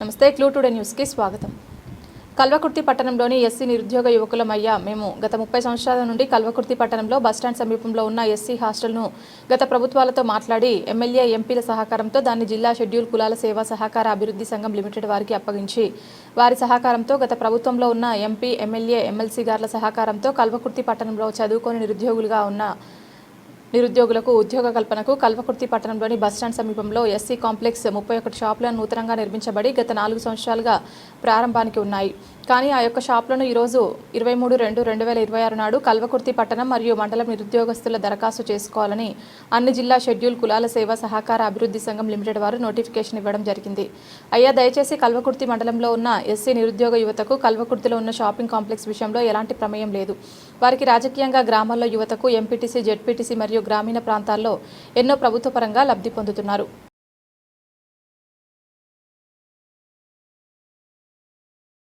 నమస్తే clue today న్యూస్కి స్వాగతం. కల్వకుర్తి పట్టణంలోని ఎస్సీ నిరుద్యోగ యువకులమయ్య మేము గత 30 సంవత్సరాల నుండి కల్వకుర్తి పట్టణంలో బస్టాండ్ సమీపంలో ఉన్న ఎస్సీ హాస్టల్ను గత ప్రభుత్వాలతో మాట్లాడి ఎమ్మెల్యే ఎంపీల సహకారంతో దాన్ని జిల్లా షెడ్యూల్ కులాల సేవా సహకార అభివృద్ధి సంఘం లిమిటెడ్ వారికి అప్పగించి వారి సహకారంతో గత ప్రభుత్వంలో ఉన్న ఎంపీ ఎమ్మెల్యే ఎమ్మెల్సీ గార్ల సహకారంతో కల్వకుర్తి పట్టణంలో చదువుకొని నిరుద్యోగులుగా ఉన్న నిరుద్యోగులకు ఉద్యోగ కల్పనకు కల్వకుర్తి పట్టణంలోని బస్టాండ్ సమీపంలో ఎస్సీ కాంప్లెక్స్ 31 షాపులను నూతనంగా నిర్మించబడి గత 4 సంవత్సరాలుగా ప్రారంభానికి ఉన్నాయి. కానీ ఆ యొక్క షాపులను ఈరోజు 23/2/2026 నాడు కల్వకుర్తి పట్టణం మరియు మండలం నిరుద్యోగస్తుల దరఖాస్తు చేసుకోవాలని అన్ని జిల్లా షెడ్యూల్ కులాల సేవా సహకార అభివృద్ధి సంఘం లిమిటెడ్ వారు నోటిఫికేషన్ ఇవ్వడం జరిగింది. అయ్యా దయచేసి కల్వకుర్తి మండలంలో ఉన్న ఎస్సీ నిరుద్యోగ యువతకు కల్వకుర్తిలో ఉన్న షాపింగ్ కాంప్లెక్స్ విషయంలో ఎలాంటి ప్రమేయం లేదు. వారికి రాజకీయంగా గ్రామాల్లో యువతకు ఎంపీటీసీ, జెడ్పీటీసీ మరియు గ్రామీణ ప్రాంతాల్లో ఎన్నో ప్రభుత్వ పరంగా లబ్ధి పొందుతున్నారు.